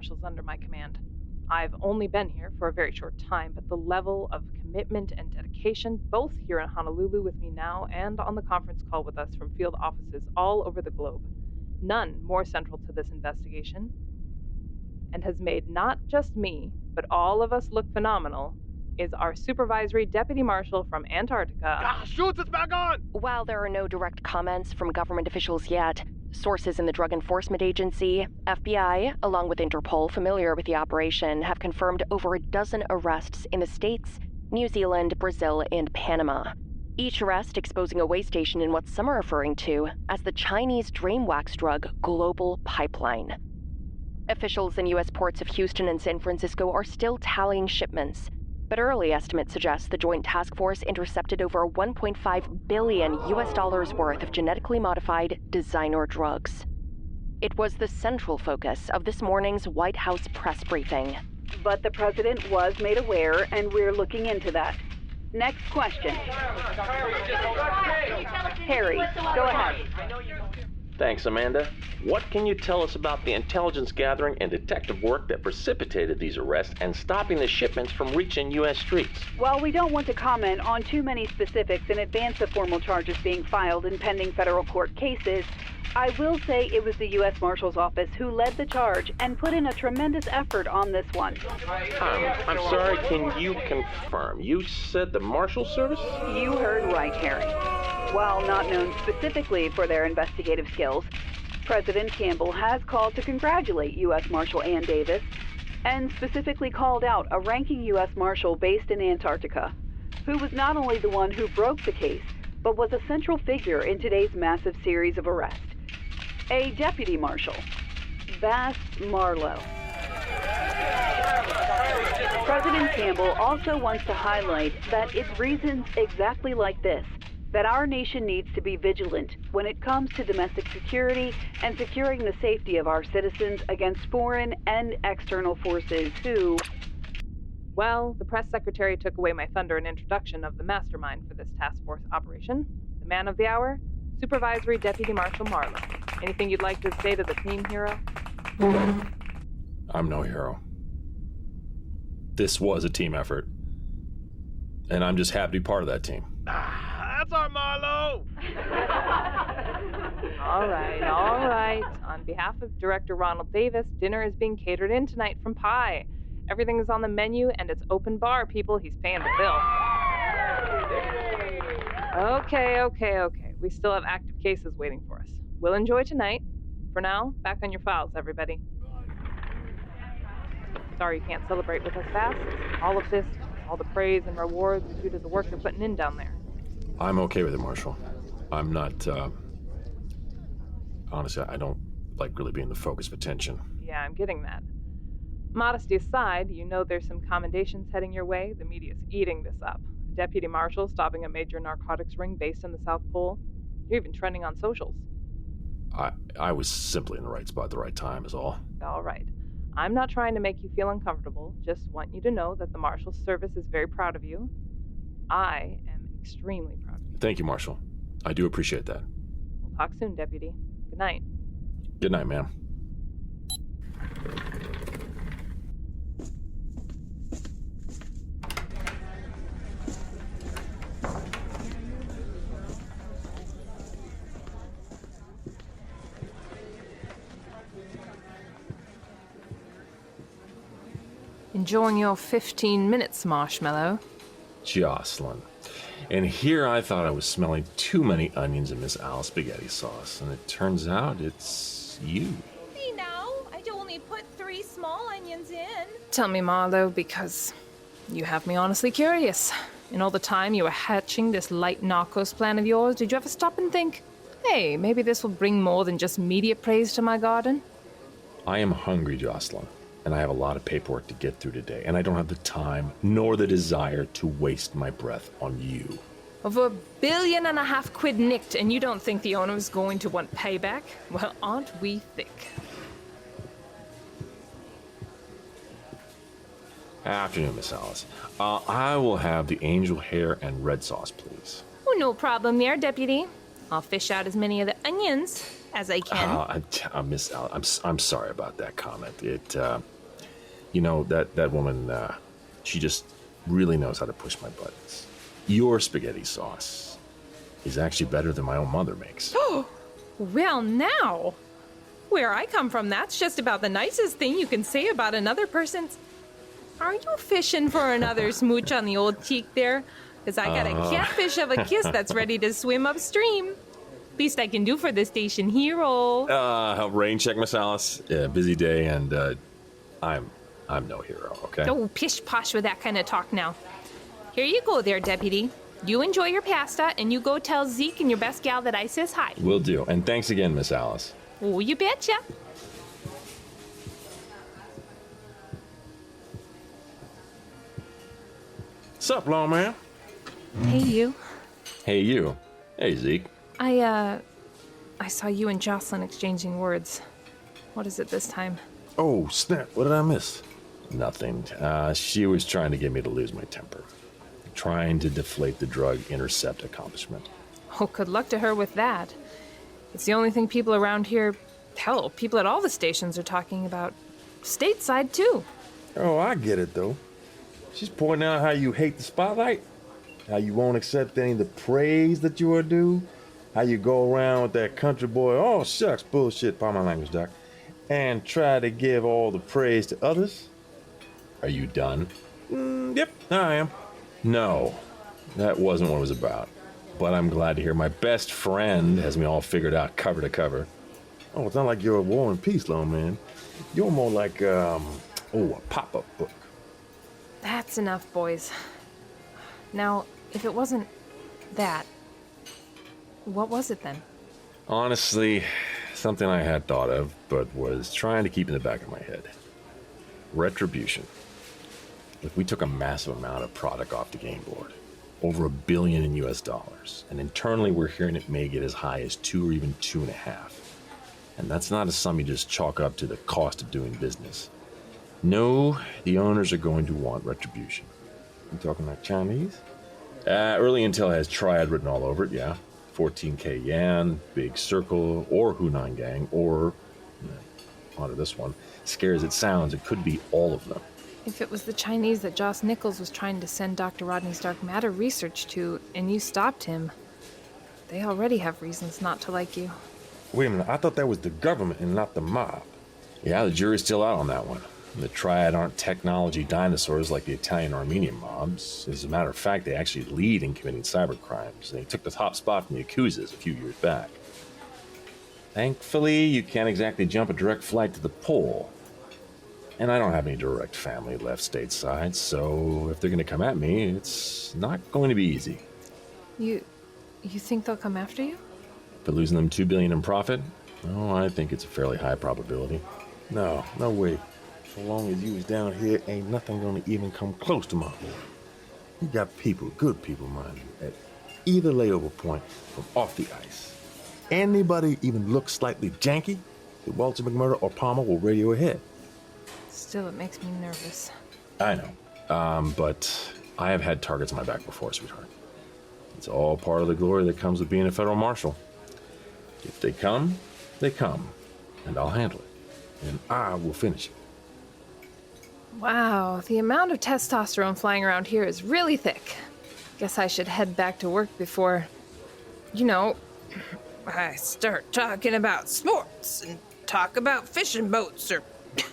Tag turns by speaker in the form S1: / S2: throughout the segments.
S1: marshals under my command. I've only been here for a very short time, but the level of commitment and dedication, both here in Honolulu with me now and on the conference call with us from field offices all over the globe, none more central to this investigation, and has made not just me, but all of us look phenomenal, is our supervisory deputy marshal from Antarctica.
S2: Shoot, it's back on!
S3: While there are no direct comments from government officials yet, sources in the Drug Enforcement Agency, FBI, along with Interpol familiar with the operation, have confirmed over a dozen arrests in the States, New Zealand, Brazil, and Panama. Each arrest exposing a way station in what some are referring to as the Chinese Dreamwax drug global pipeline. Officials in U.S. ports of Houston and San Francisco are still tallying shipments, but early estimates suggest the Joint Task Force intercepted over $1.5 billion worth of genetically modified designer drugs. It was the central focus of this morning's White House press briefing.
S4: But the president was made aware, and we're looking into that. Next question. Harry, go ahead.
S5: Thanks, Amanda. What can you tell us about the intelligence gathering and detective work that precipitated these arrests and stopping the shipments from reaching U.S. streets?
S4: While we don't want to comment on too many specifics in advance of formal charges being filed in pending federal court cases, I will say it was the U.S. Marshal's Office who led the charge and put in a tremendous effort on this one.
S5: I'm sorry, can you confirm? You said the Marshal Service?
S4: You heard right, Harry. While not known specifically for their investigative skills, President Campbell has called to congratulate U.S. Marshal Ann Davis and specifically called out a ranking U.S. Marshal based in Antarctica, who was not only the one who broke the case, but was a central figure in today's massive series of arrests. A deputy marshal, Bass Marlowe. President Campbell also wants to highlight that it's reasons exactly like this that our nation needs to be vigilant when it comes to domestic security and securing the safety of our citizens against foreign and external forces who...
S1: Well, the press secretary took away my thunder and introduction of the mastermind for this task force operation. The man of the hour, Supervisory Deputy Marshal Marlowe. Anything you'd like to say to the team, hero?
S6: I'm no hero. This was a team effort. And I'm just happy to be part of that team.
S2: That's our Marlo!
S1: All right. On behalf of Director Ronald Davis, dinner is being catered in tonight from Pi. Everything is on the menu, and it's open bar, people. He's paying the bill. Okay. We still have active cases waiting for us. We'll enjoy tonight. For now, back on your files, everybody. Sorry you can't celebrate with us fast. All of this, all the praise and rewards are due to the work you're putting in down there.
S6: I'm okay with it, Marshal. I'm not, honestly, I don't like really being the focus of attention.
S1: Yeah, I'm getting that. Modesty aside, you know there's some commendations heading your way. The media's eating this up. A deputy marshal stopping a major narcotics ring based in the South Pole. You're even trending on socials.
S6: I was simply in the right spot at the right time is all.
S1: All right. I'm not trying to make you feel uncomfortable. Just want you to know that the Marshal's Service is very proud of you. I am extremely proud of you.
S6: Thank you, Marshal. I do appreciate that.
S1: We'll talk soon, Deputy. Good night.
S6: Good night, ma'am.
S1: Enjoying your 15 minutes, Marshmallow?
S6: Joyclyn. And here I thought I was smelling too many onions in Miss Al's spaghetti sauce, and it turns out it's you.
S7: Hey now, I only put 3 small onions in.
S1: Tell me, Marlowe, because you have me honestly curious. In all the time you were hatching this light narcos plan of yours, did you ever stop and think, hey, maybe this will bring more than just media praise to my garden?
S6: I am hungry, Joyclyn, and I have a lot of paperwork to get through today, and I don't have the time nor the desire to waste my breath on you.
S1: Over $1.5 billion nicked, and you don't think the owner is going to want payback? Well, aren't we thick?
S6: Afternoon, Miss Alice. I will have the angel hair and red sauce, please.
S1: Oh, no problem there, Deputy. I'll fish out as many of the onions
S7: as I can.
S6: Miss Al, I'm sorry about that comment. You know, that woman, she just really knows how to push my buttons. Your spaghetti sauce is actually better than my own mother makes.
S7: Well, now, where I come from, that's just about the nicest thing you can say about another person's. Are you fishing for another smooch on the old cheek there? Because I got a catfish of a kiss that's ready to swim upstream. Least I can do for the station hero.
S6: Rain check, Miss Alice. Yeah, busy day, and I'm no hero, okay?
S7: Oh, pish posh with that kind of talk now. Here you go there, Deputy. You enjoy your pasta, and you go tell Zeke and your best gal that I says hi.
S6: Will do, and thanks again, Miss Alice.
S7: Oh, you betcha.
S6: Sup, lawman?
S7: Hey, you.
S6: Hey, you. Hey, Zeke.
S7: I saw you and Joyclyn exchanging words. What is it this time?
S6: Oh, snap. What did I miss? Nothing. She was trying to get me to lose my temper. Trying to deflate the drug intercept accomplishment.
S7: Oh, good luck to her with that. It's the only thing people around here, hell, people at all the stations are talking about. Stateside, too.
S8: Oh, I get it, though. She's pointing out how you hate the spotlight, how you won't accept any of the praise that you are due, how you go around with that country boy, oh, shucks, bullshit, pardon my language, Doc, and try to give all the praise to others.
S6: Are you done?
S8: Yep, I am.
S6: No, that wasn't what it was about. But I'm glad to hear my best friend has me all figured out cover to cover.
S8: Oh, it's not like you're a War and Peace, man. You're more like, a pop-up book.
S7: That's enough, boys. Now, if it wasn't that, what was it then?
S6: Honestly, something I had thought of, but was trying to keep in the back of my head. Retribution. Look, we took a massive amount of product off the game board. Over $1 billion in US dollars. And internally, we're hearing it may get as high as 2 or even 2.5. And that's not a sum you just chalk up to the cost of doing business. No, the owners are going to want retribution.
S8: You talking like Chinese?
S6: Early Intel has Triad written all over it, yeah. 14K Yan, Big Circle, or Hunan Gang, or, onto this one, scary as it sounds, it could be all of them.
S7: If it was the Chinese that Joss Nichols was trying to send Dr. Rodney's dark matter research to, and you stopped him, they already have reasons not to like you.
S8: Wait a minute, I thought that was the government and not the mob.
S6: Yeah, the jury's still out on that one. The Triad aren't technology dinosaurs like the Italian Armenian mobs. As a matter of fact, they actually lead in committing cyber crimes. They took the top spot from the Yakuzas a few years back. Thankfully, you can't exactly jump a direct flight to the pole. And I don't have any direct family left stateside, so if they're going to come at me, it's not going to be easy.
S7: You think they'll come after you?
S6: But losing them $2 billion in profit? Oh, I think it's a fairly high probability.
S8: No way. So long as you was down here, ain't nothing gonna even come close to my boy. You got people, good people, mind you, at either layover point from off the ice. Anybody even look slightly janky, the Walter McMurdo or Palmer will radio ahead.
S7: Still, it makes me nervous.
S6: I know, but I have had targets on my back before, sweetheart. It's all part of the glory that comes with being a federal marshal. If they come, and I'll handle it, and I will finish it.
S7: Wow, the amount of testosterone flying around here is really thick. Guess I should head back to work before, I start talking about sports and talk about fishing boats or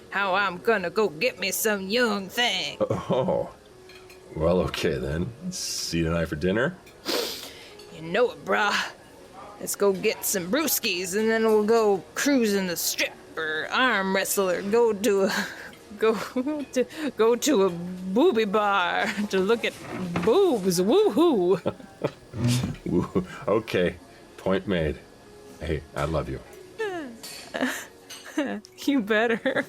S7: how I'm gonna go get me some young thing.
S6: Oh, well, okay then. See you tonight for dinner?
S7: You know it, brah. Let's go get some brewskis and then we'll go cruising the strip or arm wrestle or go to a booby bar to look at boobs. Woohoo!
S6: Okay, point made. Hey, I love you.
S7: You better.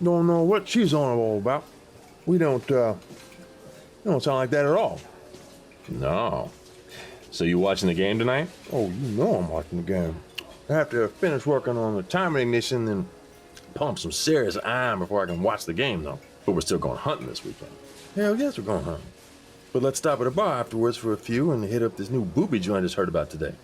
S8: Don't know what she's on all about. We don't sound like that at all.
S6: No. So you watching the game tonight?
S8: Oh, you know I'm watching the game. I have to finish working on the time ignition and
S6: Pump some serious iron before I can watch the game, though. But we're still going hunting this weekend.
S8: hell yes, we're going hunting. But let's stop at a bar afterwards for a few and hit up this new booby joint I just heard about today.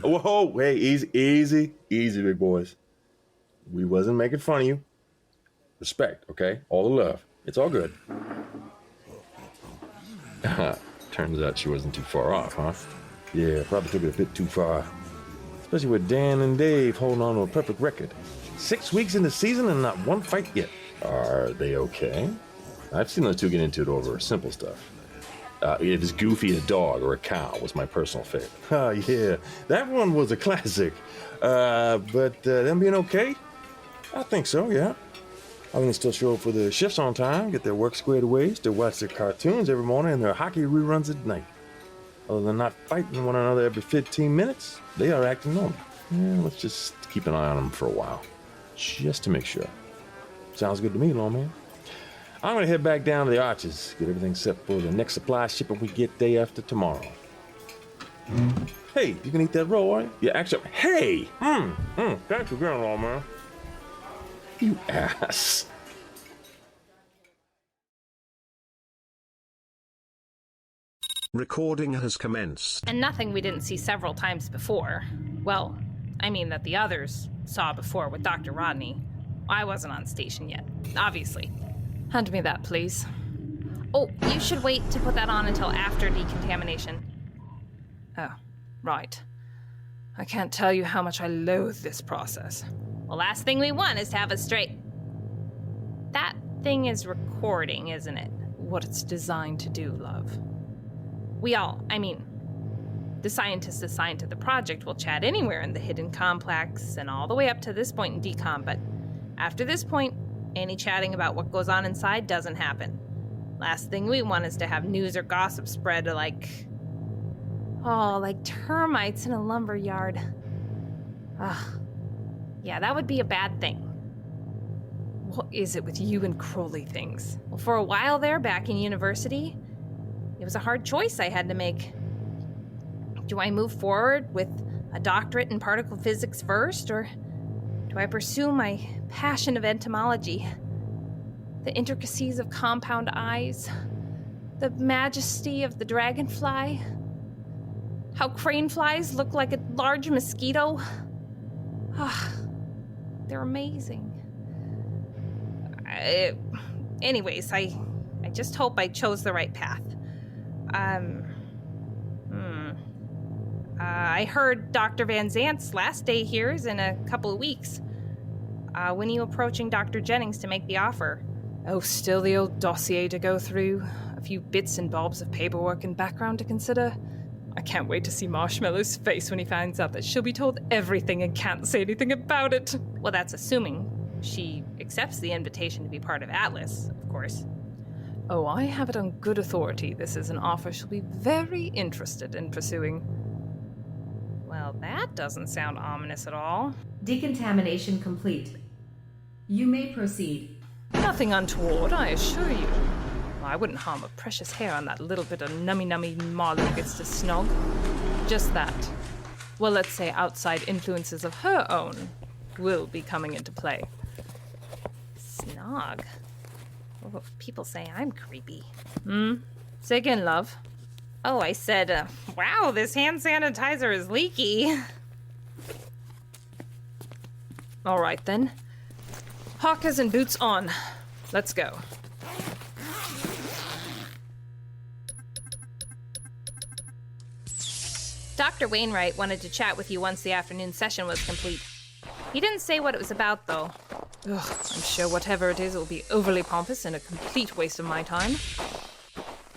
S8: Whoa, hey, easy, big boys. We wasn't making fun of you. Respect, okay? All the love. It's all good. Turns out she wasn't too far off, huh? Yeah, probably took it a bit too far. Especially with Dan and Dave holding on to a perfect record. 6 weeks in the season and not one fight yet. Are they okay? I've seen those two get into it over simple stuff. If it's Goofy a dog or a cow was my personal favorite. Oh, yeah. That one was a classic. But them being okay? I think so, yeah. I mean, they still show up for the shifts on time, get their work squared away, still watch their cartoons every morning and their hockey reruns at night. Other than not fighting one another every 15 minutes, they are acting normal. Yeah, let's just keep an eye on them for a while. Just to make sure. Sounds good to me, lawman. I'm gonna head back down to the Arches, get everything set for the next supply shipment we get day after tomorrow. Hey, you can eat that roll, are you? Yeah, actually, hey! Thanks again, lawman. You ass.
S9: Recording has commenced.
S7: And nothing we didn't see several times before. Well, I mean that the others saw before with Dr. Rodney. I wasn't on station yet, obviously. Hand me that, please. Oh, you should wait to put that on until after decontamination. Oh, right. I can't tell you how much I loathe this process. Well, last thing we want is to have a straight... That thing is recording, isn't it? What it's designed to do, love. The scientists assigned to the project will chat anywhere in the hidden complex and all the way up to this point in decom, but after this point, any chatting about what goes on inside doesn't happen. Last thing we want is to have news or gossip spread like termites in a lumber yard. Ugh. Yeah, that would be a bad thing. What is it with you and Crowley things? Well, for a while there, back in university, it was a hard choice I had to make. Do I move forward with a doctorate in particle physics first, or do I pursue my passion of entomology? The intricacies of compound eyes, the majesty of the dragonfly, how crane flies look like a large mosquito. They're amazing. Anyways, I just hope I chose the right path. I heard Dr. Van Zant's last day here is in a couple of weeks. When are you approaching Dr. Jennings to make the offer? Oh, still the old dossier to go through, a few bits and bobs of paperwork and background to consider. I can't wait to see Marshmallow's face when he finds out that she'll be told everything and can't say anything about it. Well, that's assuming she accepts the invitation to be part of Atlas, of course. Oh, I have it on good authority. This is an offer she'll be very interested in pursuing. Well, that doesn't sound ominous at all.
S10: Decontamination complete. You may proceed.
S7: Nothing untoward, I assure you. I wouldn't harm a precious hair on that little bit of nummy Marlowe gets to snog. Just that. Well, let's say outside influences of her own will be coming into play. Snog? Oh, people say I'm creepy. Say again, love. Oh, I said, wow, this hand sanitizer is leaky. All right, then. Hawkers and boots on. Let's go. Dr. Wainwright wanted to chat with you once the afternoon session was complete. He didn't say what it was about, though. Ugh, I'm sure whatever it is, it will be overly pompous and a complete waste of my time.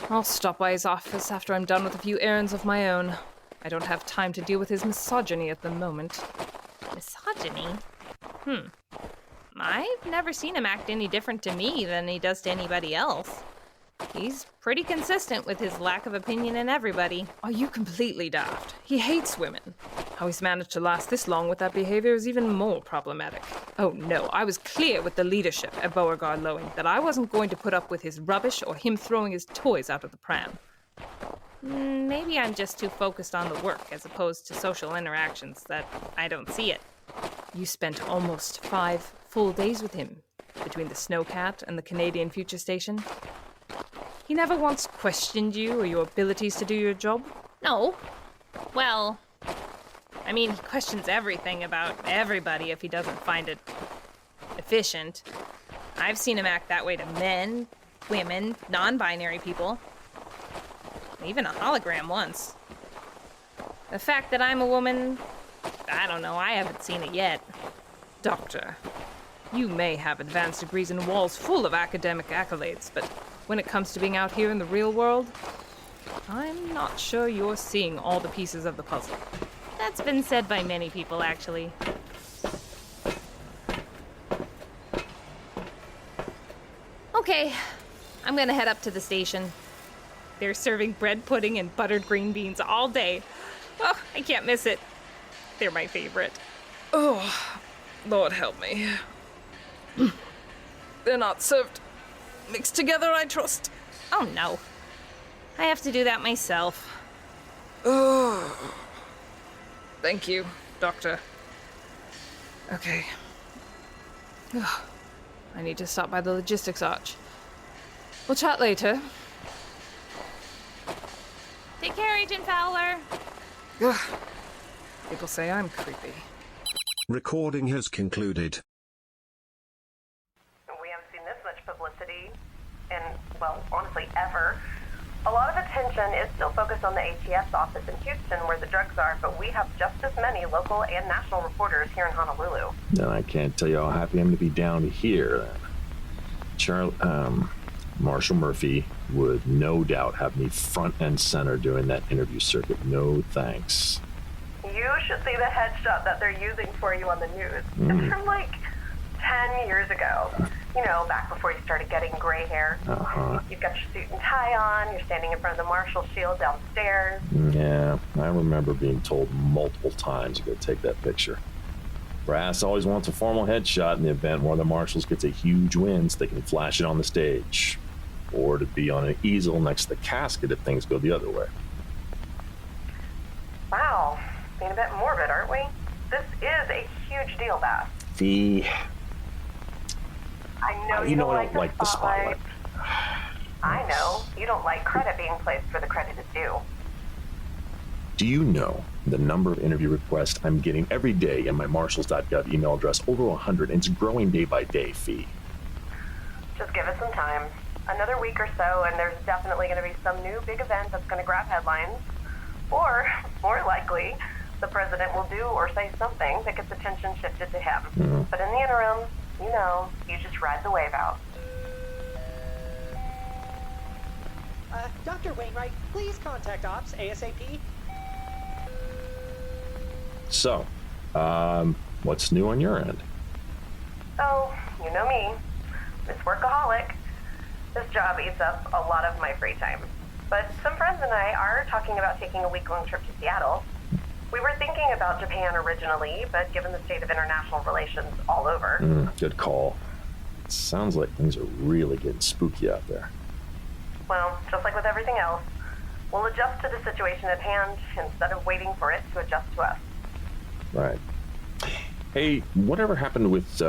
S7: I'll stop by his office after I'm done with a few errands of my own. I don't have time to deal with his misogyny at the moment. Misogyny? I've never seen him act any different to me than he does to anybody else. He's pretty consistent with his lack of opinion in everybody. Are you completely daft? He hates women. How he's managed to last this long with that behavior is even more problematic. Oh no, I was clear with the leadership at Beauregard Lowing that I wasn't going to put up with his rubbish or him throwing his toys out of the pram. Maybe I'm just too focused on the work as opposed to social interactions that I don't see it. You spent almost 5 full days with him. between the Snowcat and the Canadian Future Station? He never once questioned you or your abilities to do your job?
S9: No. Well, I mean, he questions everything about everybody if he doesn't find it efficient. I've seen him act that way to men, women, non-binary people. Even a hologram once. The fact that I'm a woman, I don't know, I haven't seen it yet.
S7: Doctor, you may have advanced degrees and walls full of academic accolades, but when it comes to being out here in the real world, I'm not sure you're seeing all the pieces of the puzzle.
S9: That's been said by many people, actually. Okay, I'm gonna head up to the station. They're serving bread pudding and buttered green beans all day. Oh, I can't miss it. They're my favorite.
S7: Oh, Lord help me. They're not served mixed together, I trust.
S9: Oh no. I have to do that myself.
S7: Oh. Thank you, Doctor. Okay. Ugh. I need to stop by the logistics arch. We'll chat later.
S9: Take care, Agent Fowler.
S7: Ugh. People say I'm creepy.
S11: Recording has concluded.
S12: We haven't seen this much publicity in, well, honestly, ever. A lot of attention is still focused on the ATS office in Houston where the drugs are, but we have just as many local and national reporters here in Honolulu.
S6: And I can't tell you how happy I'm to be down here. Marshall Murphy would no doubt have me front and center doing that interview circuit. No thanks.
S12: You should see the headshot that they're using for you on the news. It's from like 10 years ago. You know, back before you started getting gray hair.
S6: Uh-huh.
S12: You've got your suit and tie on, you're standing in front of the Marshall Shield downstairs.
S6: Yeah, I remember being told multiple times to go take that picture. Brass always wants a formal headshot in the event one of the marshals gets a huge win so they can flash it on the stage. Or to be on an easel next to the casket if things go the other way.
S12: Wow, being a bit morbid, aren't we? This is a huge deal, Bass. I know you don't like the spotlight. I know. You don't like credit being placed where the credit is due.
S6: Do you know the number of interview requests I'm getting every day in my marshals.gov email address? Over 100, and it's growing day by day, Fee.
S12: Just give it some time. Another week or so, and there's definitely going to be some new big event that's going to grab headlines. Or, more likely, the president will do or say something that gets attention shifted to him. But in the interim, you know, you just ride the wave out.
S13: Dr. Wainwright, please contact Ops ASAP.
S6: So, what's new on your end?
S12: Oh, you know me. Miss Workaholic. This job eats up a lot of my free time. But some friends and I are talking about taking a week-long trip to Seattle. We were thinking about Japan originally, but given the state of international relations all over...
S6: Good call. It sounds like things are really getting spooky out there.
S12: Well, just like with everything else, we'll adjust to the situation at hand instead of waiting for it to adjust to us.
S6: Right. Hey, whatever happened with,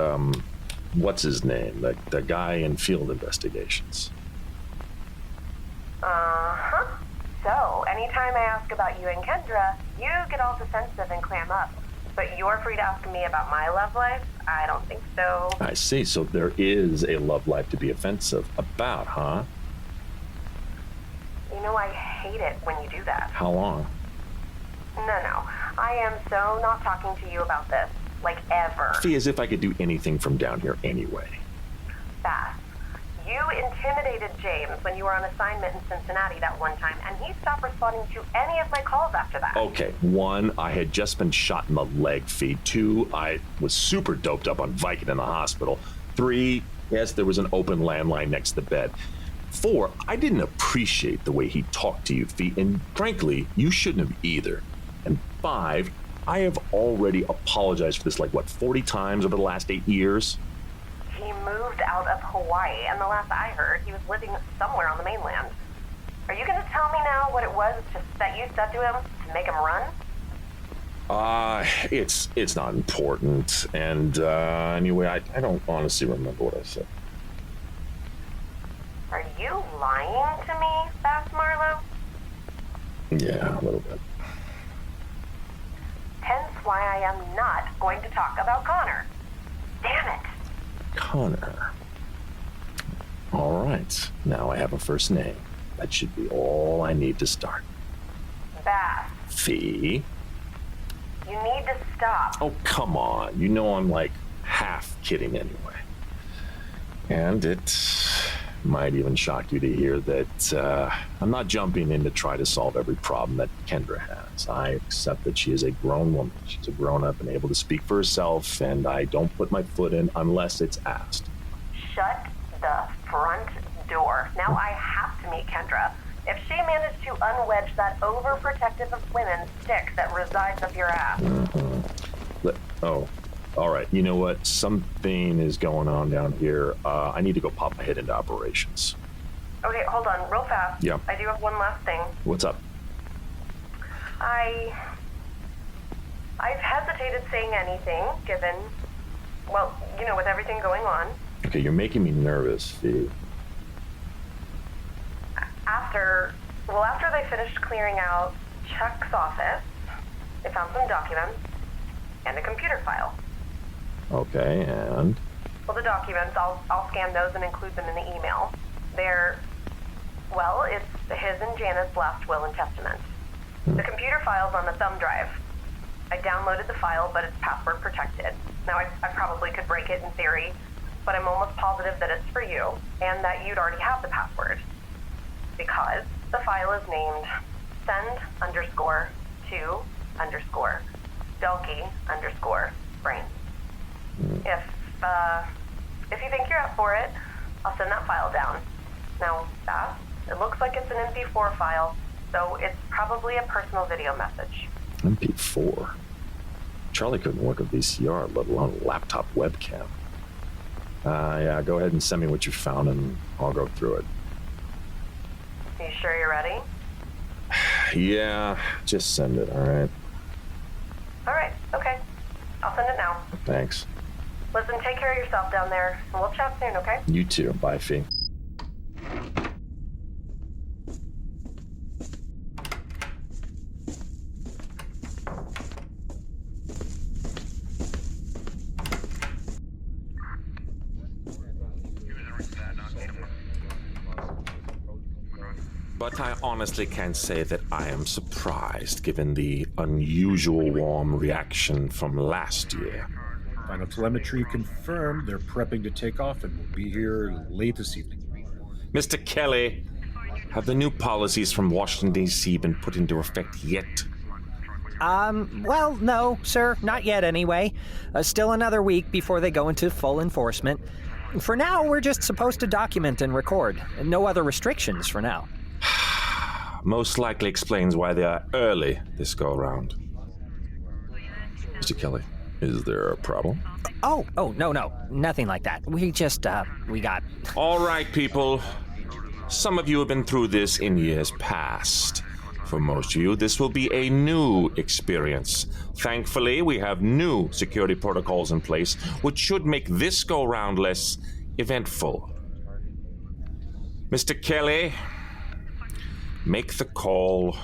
S6: what's his name? The guy in field investigations.
S12: Uh-huh. So, anytime I ask about you and Kendra, you get all defensive and clam up. But you're free to ask me about my love life? I don't think so.
S6: I see. So there is a love life to be offensive about, huh?
S12: You know, I hate it when you do that.
S6: How long?
S12: No. I am so not talking to you about this. Like, ever.
S6: Fee, as if I could do anything from down here anyway.
S12: Bass, you intimidated James when you were on assignment in Cincinnati that one time, and he stopped responding to any of my calls after that.
S6: Okay, 1, I had just been shot in the leg, Fee. 2, I was super doped up on Vicodin in the hospital. 3, yes, there was an open landline next to the bed. 4, I didn't appreciate the way he talked to you, Fee, and frankly, you shouldn't have either. And 5, I have already apologized for this, 40 times over the last 8 years?
S12: He moved out of Hawaii, and the last I heard, he was living somewhere on the mainland. Are you going to tell me now what it was that you said to him to make him run?
S6: It's not important. And anyway, I don't honestly remember what I said.
S12: Are you lying to me, Bass Marlowe?
S6: Yeah, a little bit.
S12: Hence why I am not going to talk about Connor. Damn it.
S6: Connor. All right. Now I have a first name. That should be all I need to start.
S12: Bass.
S6: Fee.
S12: You need to stop.
S6: Oh, come on. You know I'm like half kidding anyway. And it might even shock you to hear that I'm not jumping in to try to solve every problem that Kendra has. I accept that she is a grown woman. She's a grown-up and able to speak for herself, and I don't put my foot in unless it's asked.
S12: Shut the front door. Now I have to meet Kendra. If she managed to unwedge that overprotective of women stick that resides up your ass.
S6: Oh, all right. You know what? Something is going on down here. I need to go pop my head into operations.
S12: Okay, hold on, real fast.
S6: Yeah.
S12: I do have one last thing.
S6: What's up?
S12: I've hesitated saying anything, given, well, you know, with everything going on.
S6: Okay, you're making me nervous, Fee.
S12: After they finished clearing out Chuck's office, they found some documents and a computer file.
S6: Okay, and?
S12: Well, the documents, I'll scan those and include them in the email. It's his and Janet's last will and testament. The computer file's on the thumb drive. I downloaded the file, but it's password protected. Now, I probably could break it in theory, but I'm almost positive that it's for you, and that you'd already have the password. Because the file is named send_to_Delky_brain. If you think you're up for it, I'll send that file down. Now, it looks like it's an MP4 file, so it's probably a personal video message.
S6: MP4? Charlie couldn't work a VCR, let alone a laptop webcam. Yeah, go ahead and send me what you found and I'll go through it.
S12: You sure you're ready?
S6: Yeah, just send it, all right?
S12: All right, okay. I'll send it now.
S6: Thanks.
S12: Listen, take care of yourself down there, and we'll chat soon, okay?
S6: You too. Bye, Fee. But I honestly can't say that I am surprised, given the unusual warm reaction from last year.
S14: Final telemetry confirmed they're prepping to take off and will be here late this evening.
S6: Mr. Kelly, have the new policies from Washington, D.C. been put into effect yet?
S15: Well, no, sir. Not yet, anyway. Still another week before they go into full enforcement. For now, we're just supposed to document and record. No other restrictions for now.
S6: Most likely explains why they are early this go-around. Mr. Kelly, is there a problem?
S15: Oh, no. Nothing like that. We just, we got...
S6: All right, people. Some of you have been through this in years past. For most of you, this will be a new experience. Thankfully, we have new security protocols in place, which should make this go-round less eventful. Mr. Kelly, make the call.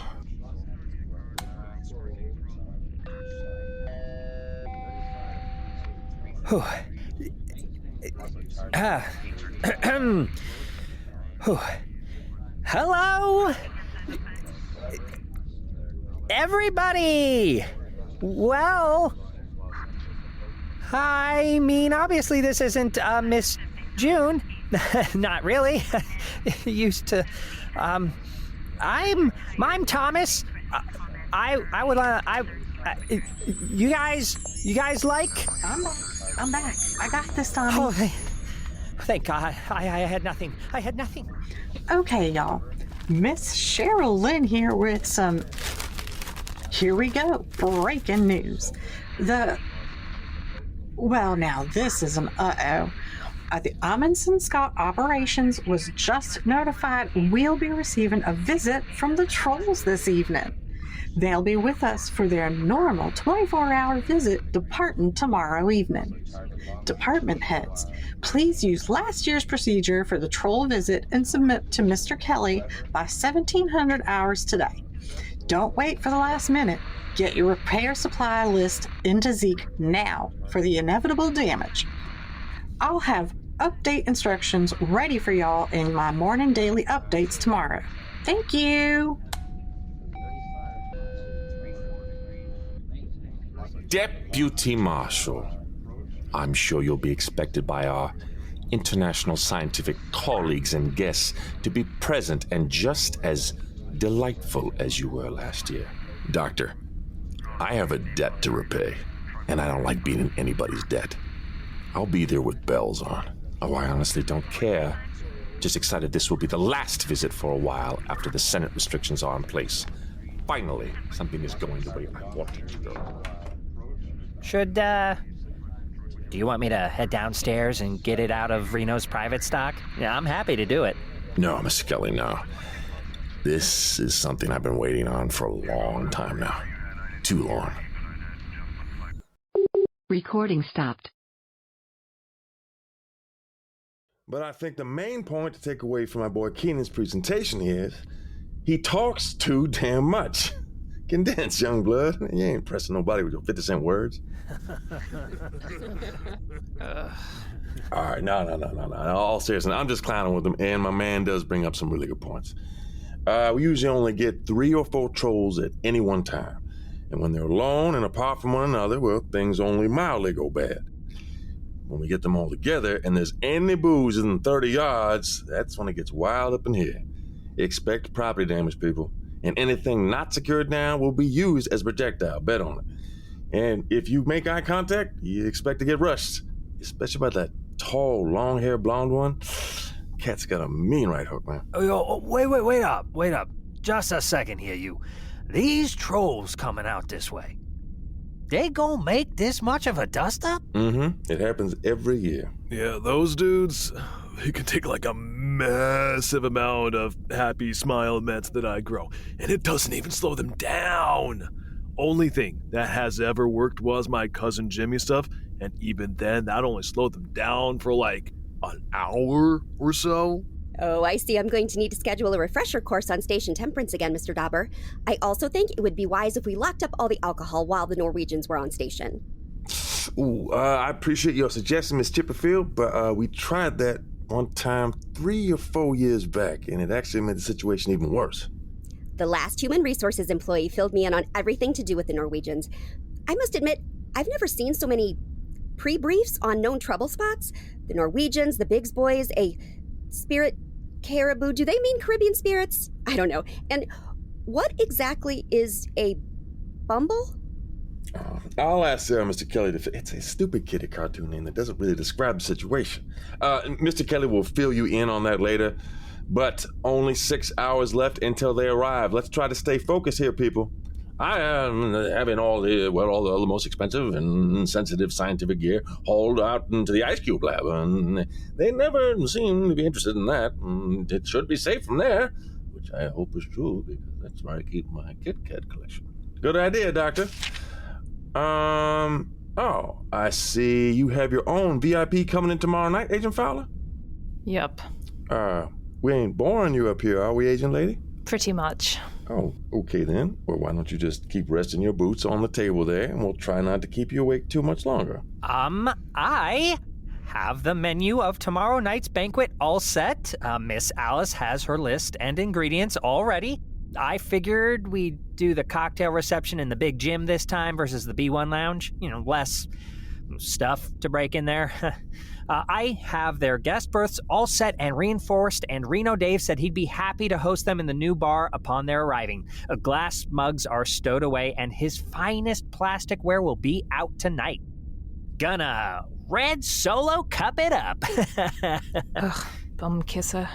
S15: Hello? Everybody! Well, I mean, obviously this isn't, Miss June. Not really. Used to, I'm Thomas. You guys like?
S16: I'm back. I got this, Tommy.
S15: Oh, thank God. I had nothing.
S16: Okay, y'all. Miss Cheryl Lynn here with some... Here we go. Breaking news. Well, now, this is an uh-oh. The Amundsen Scott Operations was just notified we'll be receiving a visit from the trolls this evening. They'll be with us for their normal 24-hour visit departing tomorrow evening. Department heads, please use last year's procedure for the troll visit and submit to Mr. Kelly by 1700 hours today. Don't wait for the last minute. Get your repair supply list into Zeke now for the inevitable damage. I'll have update instructions ready for y'all in my morning daily updates tomorrow. Thank you.
S6: Deputy Marshal, I'm sure you'll be expected by our international scientific colleagues and guests to be present and just as delightful as you were last year. Doctor, I have a debt to repay, and I don't like being in anybody's debt. I'll be there with bells on. Oh, I honestly don't care. Just excited this will be the last visit for a while after the Senate restrictions are in place. Finally, something is going the way I want it to go.
S15: Do you want me to head downstairs and get it out of Reno's private stock? Yeah, I'm happy to do it.
S6: No, Mr. Kelly, no. This is something I've been waiting on for a long time now. Too long.
S10: Recording stopped.
S8: But I think the main point to take away from my boy Keenan's presentation is he talks too damn much. Condense, young blood. You ain't pressing nobody with your 50-cent words. All right, no. All seriousness, I'm just clowning with him, and my man does bring up some really good points. We usually only get 3 or 4 trolls at any one time. And when they're alone and apart from one another, well, things only mildly go bad. When we get them all together and there's any booze in 30 yards, that's when it gets wild up in here. Expect property damage, people. And anything not secured down will be used as projectile. Bet on it. And if you make eye contact, you expect to get rushed. Especially by that tall, long-haired blonde one. Cat's got a mean right hook, man.
S15: Oh, wait up. Just a second here, you. These trolls coming out this way. They gonna make this much of a dust-up?
S8: Mm-hmm. It happens every year.
S2: Yeah, those dudes, they can take like a massive amount of happy smile meds that I grow, and it doesn't even slow them down. Only thing that has ever worked was my cousin Jimmy stuff, and even then, that only slowed them down for like an hour or so.
S17: Oh, I see. I'm going to need to schedule a refresher course on station temperance again, Mr. Dauber. I also think it would be wise if we locked up all the alcohol while the Norwegians were on station.
S8: Ooh, I appreciate your suggestion, Miss Chipperfield, but we tried that one time 3 or 4 years back, and it actually made the situation even worse.
S17: The last human resources employee filled me in on everything to do with the Norwegians. I must admit, I've never seen so many pre-briefs on known trouble spots. The Norwegians, the Biggs boys, a spirit caribou. Do they mean Caribbean spirits? I don't know. And what exactly is a bumble?
S8: I'll ask Mr. Kelly it's a stupid kitty cartoon name that doesn't really describe the situation. Mr. Kelly will fill you in on that later, but only 6 hours left until they arrive. Let's try to stay focused here, people. I am having all the most expensive and sensitive scientific gear hauled out into the ice cube lab, and they never seem to be interested in that. It should be safe from there, which I hope is true, because that's where I keep my Kit Kat collection. Good idea, Doctor. I see you have your own VIP coming in tomorrow night, Agent Fowler?
S1: Yep.
S8: We ain't boring you up here, are we, Agent Lady?
S1: Pretty much.
S8: Oh, okay then. Well, why don't you just keep resting your boots on the table there, and we'll try not to keep you awake too much longer.
S15: I have the menu of tomorrow night's banquet all set. Miss Alice has her list and ingredients all ready. I figured we'd do the cocktail reception in the big gym this time versus the B1 lounge. Less stuff to break in there. I have their guest berths all set and reinforced, and Reno Dave said he'd be happy to host them in the new bar upon their arriving. Glass mugs are stowed away, and his finest plasticware will be out tonight. Gonna red solo cup it up.
S1: Ugh, bum kisser.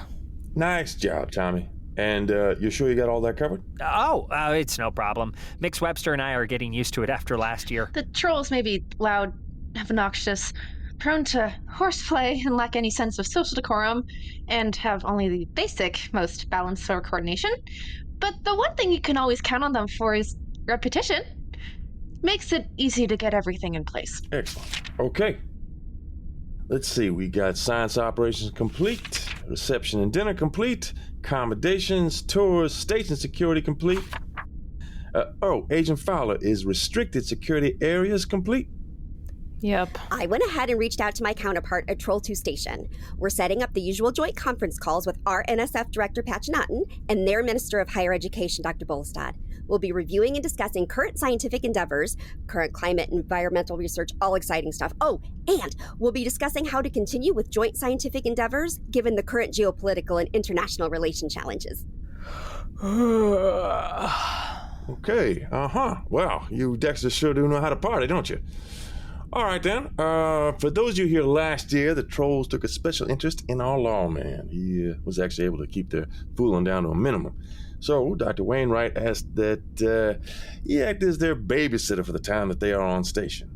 S8: Nice job, Tommy. And you sure you got all that covered?
S15: It's no problem. Mix Webster and I are getting used to it after last year.
S18: The trolls may be loud, obnoxious, prone to horseplay and lack any sense of social decorum, and have only the basic most balance or coordination. But the one thing you can always count on them for is repetition makes it easy to get everything in place.
S8: Excellent. Okay. Let's see. We got science operations complete, reception and dinner complete, accommodations, tours, station security complete. Agent Fowler, is restricted security areas complete?
S7: Yep.
S17: I went ahead and reached out to my counterpart at Troll 2 Station. We're setting up the usual joint conference calls with our NSF Director Pachinatin and their Minister of Higher Education, Dr. Bolstad. We'll be reviewing and discussing current scientific endeavors, current climate and environmental research, all exciting stuff. Oh, and we'll be discussing how to continue with joint scientific endeavors given the current geopolitical and international relation challenges.
S8: Okay, Well, you Dexter sure do know how to party, don't you? All right, then. For those of you here last year, the Trolls took a special interest in our lawman. He was actually able to keep their fooling down to a minimum. So, Dr. Wainwright asked that he act as their babysitter for the time that they are on station.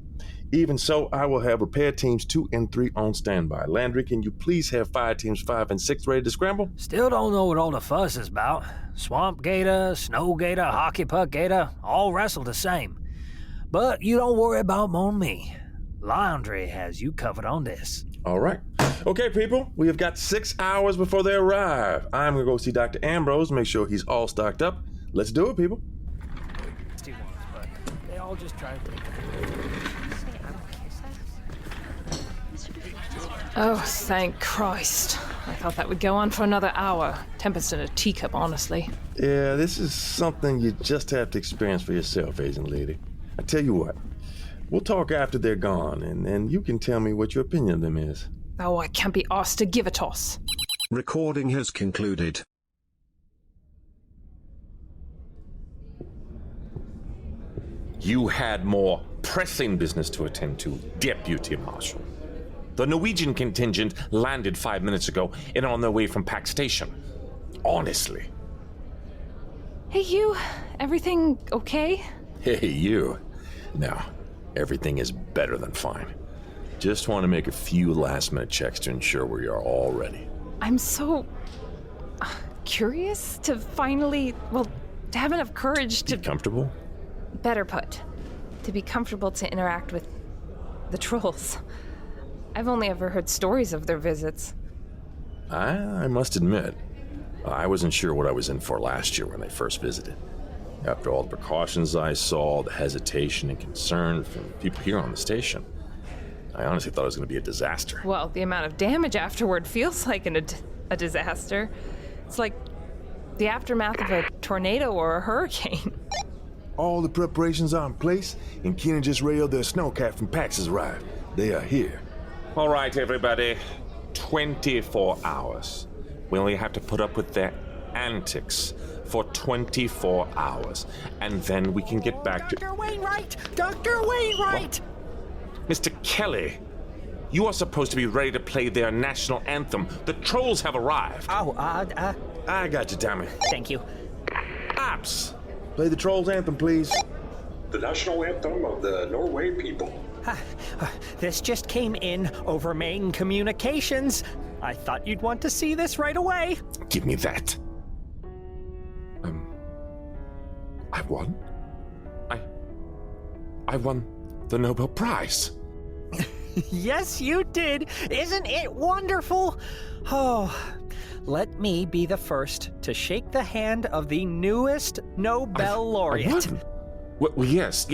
S8: Even so, I will have repair teams 2 and 3 on standby. Landry, can you please have fire teams 5 and 6 ready to scramble?
S15: Still don't know what all the fuss is about. Swamp gator, snow gator, hockey puck gator, all wrestle the same. But you don't worry about mon me. Laundry has you covered on this.
S8: All right. Okay, people, we have got 6 hours before they arrive. I'm going to go see Dr. Ambrose, make sure he's all stocked up. Let's do it, people.
S15: But they all just try to...
S7: Oh, thank Christ. I thought that would go on for another hour. Tempest in a teacup, honestly.
S8: Yeah, this is something you just have to experience for yourself, Asian lady. I tell you what, we'll talk after they're gone, and you can tell me what your opinion of them is.
S7: Oh, I can't be asked to give a toss.
S11: Recording has concluded.
S5: You had more pressing business to attend to, Deputy Marshal. The Norwegian contingent landed 5 minutes ago and are on their way from Pack Station. Honestly.
S7: Hey, you. Everything okay?
S6: Hey, you. No, everything is better than fine. Just want to make a few last-minute checks to ensure we are all ready.
S7: I'm so curious to finally, to have enough courage to...
S6: Be comfortable?
S7: Better put, to be comfortable to interact with the trolls. I've only ever heard stories of their visits.
S6: I must admit, I wasn't sure what I was in for last year when they first visited. After all the precautions I saw, the hesitation and concern from people here on the station, I honestly thought it was going to be a disaster.
S7: Well, the amount of damage afterward feels like a disaster. It's like the aftermath of a tornado or a hurricane.
S8: All the preparations are in place, and Keenan just radioed their snowcat from PAX has arrived. They are here.
S5: All right, everybody. 24 hours. We only have to put up with their antics for 24 hours, and then we can get back to...
S15: Dr. Wainwright! Dr. Wainwright!
S5: What? Mr. Kelly, you are supposed to be ready to play their national anthem. The trolls have arrived.
S15: Oh,
S8: I got you, Tommy.
S15: Thank you.
S5: Ops!
S8: Play the trolls anthem, please.
S19: The national anthem of the Norway people.
S15: This just came in over main communications. I thought you'd want to see this right away.
S5: Give me that.
S8: I won? I won the Nobel Prize.
S15: Yes, you did. Isn't it wonderful? Oh, let me be the first to shake the hand of the newest Nobel laureate.
S5: Well, yes,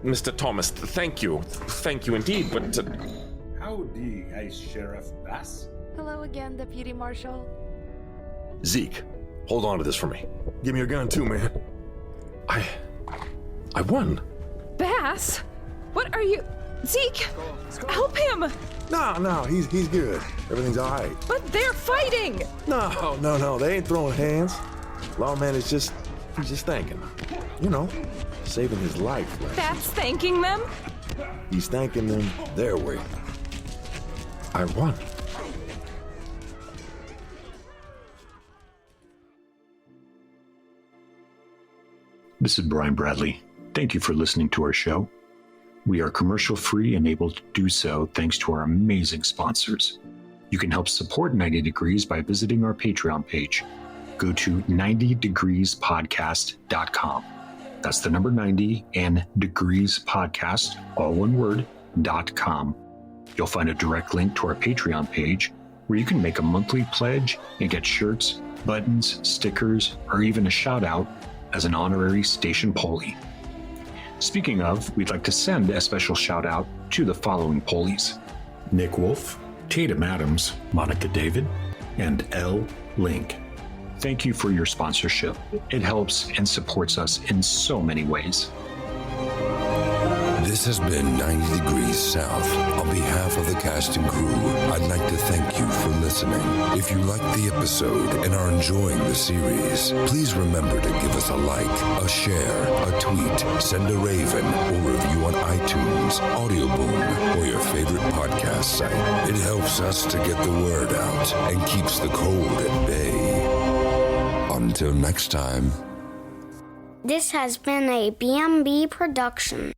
S5: Mr. Thomas, thank you. Thank you indeed, but...
S14: Howdy, Ice Sheriff Bass.
S20: Hello again, Deputy Marshal.
S6: Zeke, hold on to this for me.
S8: Give me your gun too, man.
S6: I won.
S7: Bass? What are you... Zeke, help him!
S8: No, he's good. Everything's all right.
S7: But they're fighting!
S8: No, they ain't throwing hands. Lawman is he's just thanking them. You know, saving his life.
S7: That's thanking them?
S8: He's thanking them their way. I won.
S14: This is Brian Bradley. Thank you for listening to our show. We are commercial-free and able to do so thanks to our amazing sponsors. You can help support 90 Degrees by visiting our Patreon page. Go to 90degreespodcast.com. That's the number 90 and degrees podcast, all one word, .com. You'll find a direct link to our Patreon page where you can make a monthly pledge and get shirts, buttons, stickers, or even a shout out as an honorary station Polly. Speaking of, we'd like to send a special shout out to the following Pollies: Nick Wolf, Tatum Adams, Monica David, and L. Link. Thank you for your sponsorship. It helps and supports us in so many ways.
S21: This has been 90 Degrees South. On behalf of the cast and crew, I'd like to thank you for listening. If you liked the episode and are enjoying the series, please remember to give us a like, a share, a tweet, send a raven, or review on iTunes, Audio Boom, or your favorite podcast site. It helps us to get the word out and keeps the cold at bay. Until next time.
S22: This has been a BMB production.